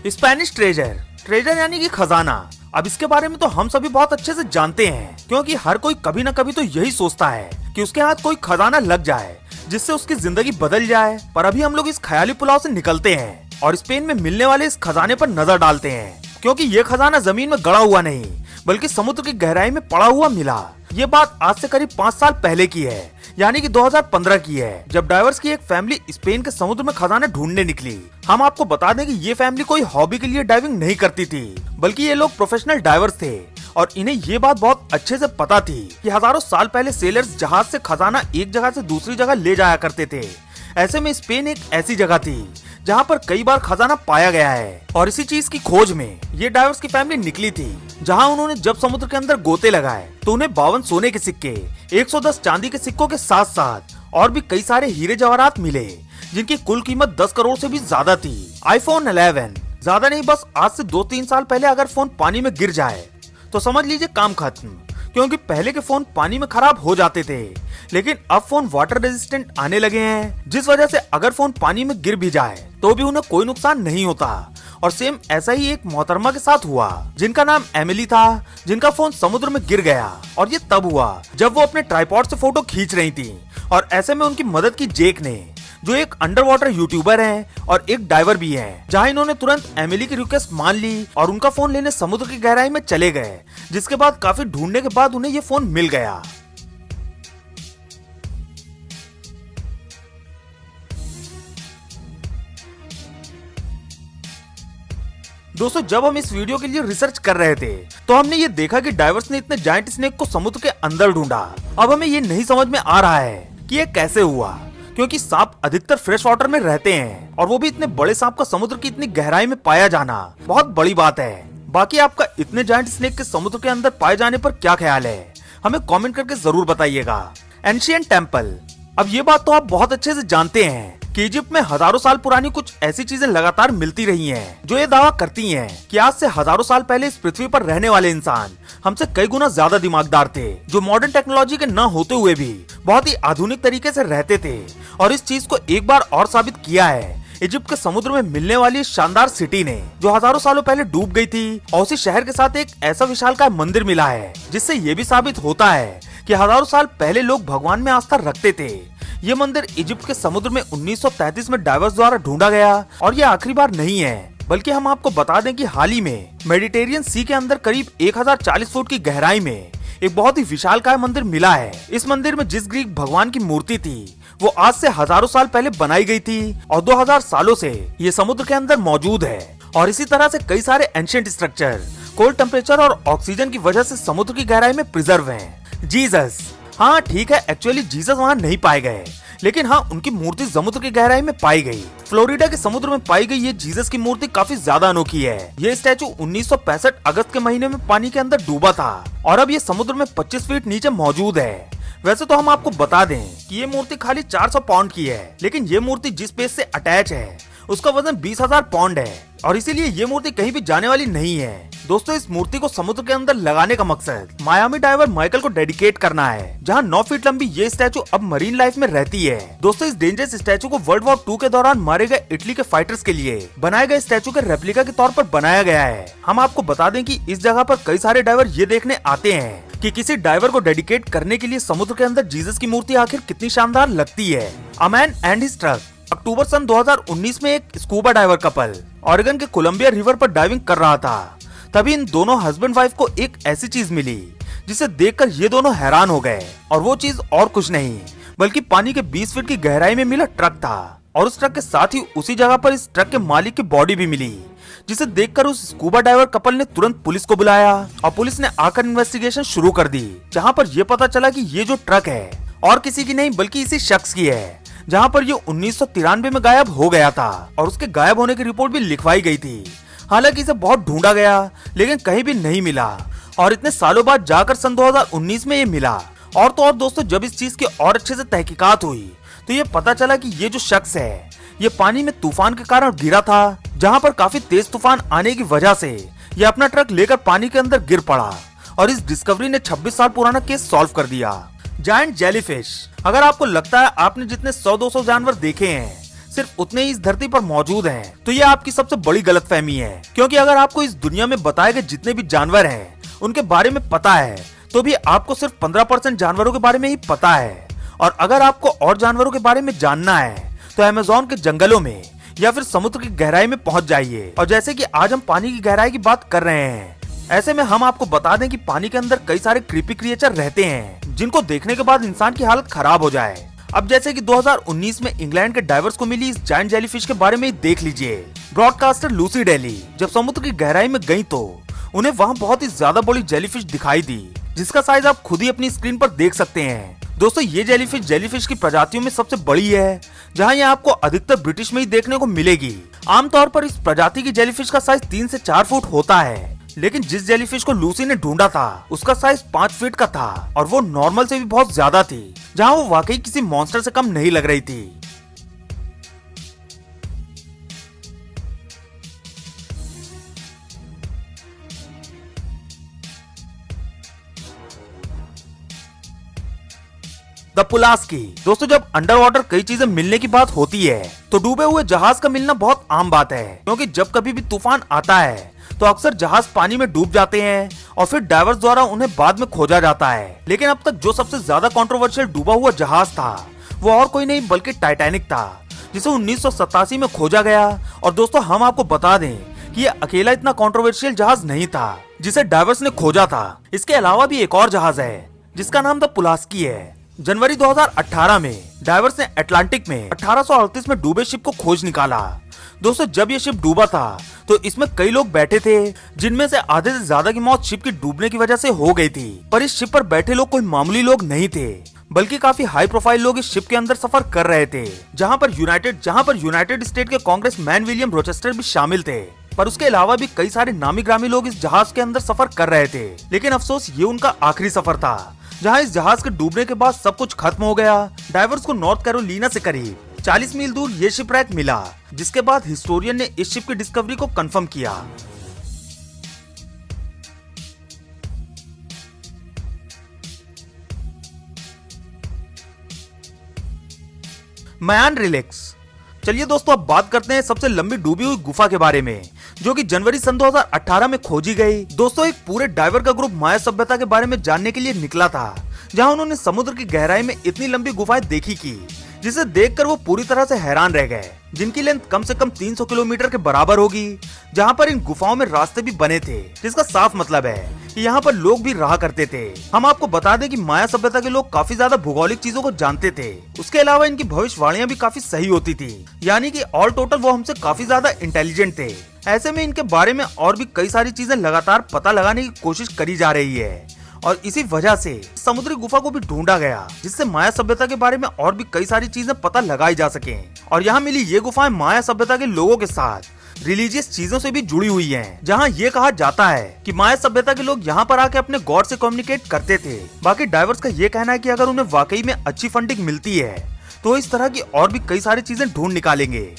Spanish treasure, treasure यानी कि खजाना। अब इसके बारे में तो हम सभी बहुत अच्छे से जानते हैं, क्योंकि हर कोई कभी न कभी तो यही सोचता है कि उसके हाथ कोई खजाना लग जाए जिससे उसकी जिंदगी बदल जाए। पर अभी हम लोग इस ख्याली पुलाव से निकलते हैं और स्पेन में मिलने वाले इस खजाने पर नजर डालते हैं, क्योंकि ये खजाना जमीन में गड़ा हुआ नहीं बल्कि समुद्र की गहराई में पड़ा हुआ मिला। ये बात आज से करीब 5 साल पहले की है, यानी कि 2015 की है, जब डाइवर्स की एक फैमिली स्पेन के समुद्र में खजाने ढूंढने निकली। हम आपको बता दें कि ये फैमिली कोई हॉबी के लिए डाइविंग नहीं करती थी, बल्कि ये लोग प्रोफेशनल डाइवर्स थे और इन्हें ये बात बहुत अच्छे से पता थी कि हजारों साल पहले सेलर्स जहाज से खजाना एक जगह से दूसरी जगह ले जाया करते थे। ऐसे में स्पेन एक ऐसी जगह थी जहाँ पर कई बार खजाना पाया गया है, और इसी चीज की खोज में ये डाइवर्स की फैमिली निकली थी, जहाँ उन्होंने जब समुद्र के अंदर गोते लगाए तो उन्हें 52 सोने के सिक्के, 110 चांदी के सिक्कों के साथ साथ और भी कई सारे हीरे जवाहरात मिले, जिनकी कुल कीमत 10 करोड़ से भी ज्यादा थी। iPhone 11, ज्यादा नहीं, बस आज से 2-3 साल पहले अगर फोन पानी में गिर जाए तो समझ लीजिए काम खत्म, क्योंकि पहले के फोन पानी में खराब हो जाते थे, लेकिन अब फोन वाटर रेजिस्टेंट आने लगे हैं, जिस वजह से अगर फोन पानी में गिर भी जाए तो भी उन्हें कोई नुकसान नहीं होता। और सेम ऐसा ही एक मोहतरमा के साथ हुआ, जिनका नाम एमिली था, जिनका फोन समुद्र में गिर गया। और ये तब हुआ जब वो अपने ट्राइपॉड से फोटो खींच रही थी, और ऐसे में उनकी मदद की जेक ने, जो एक अंडर वाटर यूट्यूबर है और एक डाइवर भी है, जहां इन्होंने तुरंत एमिली की रिक्वेस्ट मान ली और उनका फोन लेने समुद्र की गहराई में चले गए, जिसके बाद काफी ढूंढने के बाद उन्हें ये फोन मिल गया। दोस्तों, जब हम इस वीडियो के लिए रिसर्च कर रहे थे तो हमने ये देखा कि डाइवर्स ने इतने जायंट स्नेक को समुद्र के अंदर ढूंढा। अब हमें ये नहीं समझ में आ रहा है कि ये कैसे हुआ, क्योंकि सांप अधिकतर फ्रेश वाटर में रहते हैं, और वो भी इतने बड़े सांप का समुद्र की इतनी गहराई में पाया जाना बहुत बड़ी बात है। बाकी आपका इतने जायंट स्नेक के समुद्र के अंदर पाए जाने पर क्या ख्याल है, हमें कमेंट करके जरूर बताइएगा। एंशिएंट टेम्पल, अब ये बात तो आप बहुत अच्छे से जानते हैं कि इजिप्ट में हजारों साल पुरानी कुछ ऐसी चीजें लगातार मिलती रही हैं, जो ये दावा करती हैं कि आज से हजारों साल पहले इस पृथ्वी पर रहने वाले इंसान हमसे कई गुना ज्यादा दिमागदार थे, जो मॉडर्न टेक्नोलॉजी के न होते हुए भी बहुत ही आधुनिक तरीके से रहते थे। और इस चीज को एक बार और साबित किया है इजिप्ट के समुद्र में मिलने वाली शानदार सिटी ने, जो हजारों सालों पहले डूब गई थी, और उसी शहर के साथ एक ऐसा विशालकाय मंदिर मिला है, जिससे ये भी साबित होता है कि हजारों साल पहले लोग भगवान में आस्था रखते थे। ये मंदिर इजिप्ट के समुद्र में 1933 में डाइवर्स द्वारा ढूंढा गया, और ये आखिरी बार नहीं है, बल्कि हम आपको बता दें कि हाल ही में मेडिटेरियन सी के अंदर करीब 1040 फुट की गहराई में एक बहुत ही विशालकाय मंदिर मिला है। इस मंदिर में जिस ग्रीक भगवान की मूर्ति थी वो आज से हजारों साल पहले बनाई गई थी, और 2000 सालों से ये समुद्र के अंदर मौजूद है। और इसी तरह से कई सारे एंशिएंट स्ट्रक्चर कोल्ड टेम्परेचर और ऑक्सीजन की वजह से समुद्र की गहराई में प्रिजर्व हैं। जीसस, हाँ ठीक है, एक्चुअली जीसस वहाँ नहीं पाए गए, लेकिन हाँ उनकी मूर्ति समुद्र की गहराई में पाई गई। फ्लोरिडा के समुद्र में पाई गई ये जीसस की मूर्ति काफी ज्यादा अनोखी है। ये स्टैचू 1965 अगस्त के महीने में पानी के अंदर डूबा था, और अब ये समुद्र में 25 फीट नीचे मौजूद है। वैसे तो हम आपको बता दें कि ये मूर्ति खाली 400 पाउंड की है, लेकिन ये मूर्ति जिस पेज से अटैच है उसका वजन 20,000 पाउंड है, और इसीलिए ये मूर्ति कहीं भी जाने वाली नहीं है। दोस्तों, इस मूर्ति को समुद्र के अंदर लगाने का मकसद मायामी डाइवर माइकल को डेडिकेट करना है, जहां 9 फीट लंबी ये स्टैचू अब मरीन लाइफ में रहती है। दोस्तों, इस डेंजरस स्टैचू को वर्ल्ड वॉर 2 के दौरान मारे गए इटली के फाइटर्स के लिए बनाए गए स्टैचू के रेप्लिका के तौर पर बनाया गया है। हम आपको बता दें कि इस जगह पर कई सारे डाइवर ये देखने आते हैं कि किसी डाइवर को डेडिकेट करने के लिए समुद्र के अंदर जीसस की मूर्ति आखिर कितनी शानदार लगती है। A man and his truck, अक्टूबर सन 2019 में एक स्कूबा डाइवर कपल ऑरेगन के कोलंबिया रिवर पर डाइविंग कर रहा था। तभी इन दोनों हस्बैंड वाइफ को एक ऐसी चीज मिली जिसे देखकर ये दोनों हैरान हो गए, और वो चीज और कुछ नहीं बल्कि पानी के 20 फीट की गहराई में मिला ट्रक था। और उस ट्रक के साथ ही उसी जगह पर इस ट्रक के मालिक की बॉडी भी मिली, जिसे देखकर उस स्कूबा डाइवर कपल ने तुरंत पुलिस को बुलाया, और पुलिस ने आकर इन्वेस्टिगेशन शुरू कर दी, जहाँ पर यह पता चला कि ये जो ट्रक है और किसी की नहीं बल्कि इसी शख्स की है, जहाँ पर ये 1993 में गायब हो गया था, और उसके गायब होने की रिपोर्ट भी लिखवाई गई थी। हालांकि इसे बहुत ढूंढा गया, लेकिन कहीं भी नहीं मिला, और इतने सालों बाद जाकर सन 2019 में ये मिला। और तो और दोस्तों, जब इस चीज की और अच्छे से तहकीकात हुई तो ये पता चला कि ये जो शख्स है ये पानी में तूफान के कारण गिरा था, जहाँ पर काफी तेज तूफान आने की वजह से ये अपना ट्रक लेकर पानी के अंदर गिर पड़ा, और इस डिस्कवरी ने 26 साल पुराना केस सॉल्व कर दिया। जायंट जेलीफिश, अगर आपको लगता है आपने जितने 100-200 जानवर देखे हैं सिर्फ उतने ही इस धरती पर मौजूद हैं, तो ये आपकी सबसे बड़ी गलतफहमी है। क्योंकि अगर आपको इस दुनिया में बताए गए जितने भी जानवर हैं उनके बारे में पता है, तो भी आपको सिर्फ 15% जानवरों के बारे में ही पता है। और अगर आपको और जानवरों के बारे में जानना है तो अमेज़न के जंगलों में या फिर समुद्र की गहराई में पहुंच जाइए। और जैसे कि आज हम पानी की गहराई की बात कर रहे हैं, ऐसे में हम आपको बता दें कि पानी के अंदर कई सारे क्रीपी क्रिएचर रहते हैं जिनको देखने के बाद इंसान की हालत खराब हो जाए। अब जैसे कि 2019 में इंग्लैंड के डाइवर्स को मिली इस जायंट जेलीफिश के बारे में देख लीजिए। ब्रॉडकास्टर लूसी डेली जब समुद्र की गहराई में गई तो उन्हें वहाँ बहुत ही ज्यादा बड़ी जेलीफिश दिखाई दी, जिसका साइज आप खुद ही अपनी स्क्रीन पर देख सकते हैं। दोस्तों ये जेलीफिश की प्रजातियों में सबसे बड़ी है, जहाँ ये आपको अधिकतर ब्रिटिश में ही देखने को मिलेगी। आमतौर पर इस प्रजाति की जेलीफिश का साइज 3 से 4 फुट होता है, लेकिन जिस जेलीफिश को लूसी ने ढूंढा था उसका साइज 5 फीट का था और वो नॉर्मल से भी बहुत ज्यादा थी, जहाँ वो वाकई किसी मॉन्स्टर से कम नहीं लग रही थी। The Pulaski. दोस्तों जब अंडर वाटर कई चीजें मिलने की बात होती है तो डूबे हुए जहाज का मिलना बहुत आम बात है, क्योंकि जब कभी भी तूफान आता है तो अक्सर जहाज पानी में डूब जाते हैं और फिर डाइवर्स द्वारा उन्हें बाद में खोजा जाता है। लेकिन अब तक जो सबसे ज्यादा कंट्रोवर्शियल डूबा हुआ जहाज था वो और कोई नहीं बल्कि टाइटैनिक था, जिसे 1987 में खोजा गया। और दोस्तों हम आपको बता दें कि ये अकेला इतना कंट्रोवर्शियल जहाज नहीं था जिसे डाइवर्स ने खोजा था। इसके अलावा भी एक और जहाज है जिसका नाम द पुलास्की है। जनवरी 2018 में डाइवर्स ने अटलांटिक में 1838 में डूबे शिप को खोज निकाला। दोस्तों जब ये शिप डूबा था तो इसमें कई लोग बैठे थे, जिनमें से आधे से ज्यादा की मौत शिप की डूबने की वजह से हो गई थी। पर इस शिप पर बैठे लोग कोई मामूली लोग नहीं थे, बल्कि काफी हाई प्रोफाइल लोग इस शिप के अंदर सफर कर रहे थे, जहां पर यूनाइटेड स्टेट के कांग्रेसमैन विलियम रोचेस्टर भी शामिल थे। पर उसके अलावा भी कई सारे नामी ग्रामी लोग इस जहाज के अंदर सफर कर रहे थे। लेकिन अफसोस ये उनका आखिरी सफर था, जहां इस जहाज के डूबने के बाद सब कुछ खत्म हो गया। डाइवर्स को नॉर्थ कैरोलिना से करीब 40 मील दूर ये शिपरैक मिला, जिसके बाद हिस्टोरियन ने इस शिप की डिस्कवरी को कंफर्म किया। मयान रिलेक्स। चलिए दोस्तों अब बात करते हैं सबसे लंबी डूबी हुई गुफा के बारे में, जो कि जनवरी सन 2018 में खोजी गई। दोस्तों एक पूरे डाइवर का ग्रुप माया सभ्यता के बारे में जानने के लिए निकला था, जहां उन्होंने समुद्र की गहराई में इतनी लंबी गुफाएं देखी की जिसे देखकर वो पूरी तरह से हैरान रह गए, जिनकी लेंथ कम से कम 300 किलोमीटर के बराबर होगी। जहां पर इन गुफाओं में रास्ते भी बने थे, जिसका साफ मतलब है कि यहाँ पर लोग भी रहा करते थे। हम आपको बता दें कि माया सभ्यता के लोग काफी ज्यादा भौगोलिक चीजों को जानते थे। उसके अलावा इनकी भविष्यवाणियां भी काफी सही होती थी, यानी कि ऑल टोटल वो हमसे काफी ज्यादा इंटेलिजेंट थे। ऐसे में इनके बारे में और भी कई सारी चीजें लगातार पता लगाने की कोशिश करी जा रही है, और इसी वजह से समुद्री गुफा को भी ढूंढा गया, जिससे माया सभ्यता के बारे में और भी कई सारी चीजें पता लगाई जा सके। और यहाँ मिली ये गुफाएं माया सभ्यता के लोगों के साथ रिलीजियस चीजों से भी जुड़ी हुई हैं, जहाँ ये कहा जाता है कि माया सभ्यता के लोग यहाँ पर आके अपने गॉड से कम्युनिकेट करते थे। बाकी डाइवर्स का ये कहना है कि अगर उन्हें वाकई में अच्छी फंडिंग मिलती है तो इस तरह की और भी कई सारी चीजें ढूंढ निकालेंगे।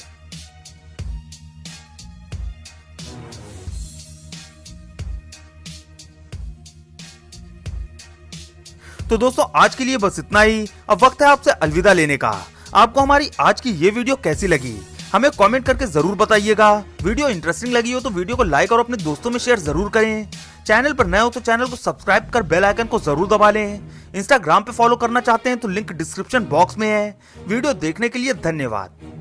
तो दोस्तों आज के लिए बस इतना ही। अब वक्त है आपसे अलविदा लेने का। आपको हमारी आज की ये वीडियो कैसी लगी हमें कमेंट करके जरूर बताइएगा। वीडियो इंटरेस्टिंग लगी हो तो वीडियो को लाइक और अपने दोस्तों में शेयर जरूर करें। चैनल पर नए हो तो चैनल को सब्सक्राइब कर बेल आइकन को जरूर दबा लें। इंस्टाग्राम पे फॉलो करना चाहते हैं तो लिंक डिस्क्रिप्शन बॉक्स में है। वीडियो देखने के लिए धन्यवाद।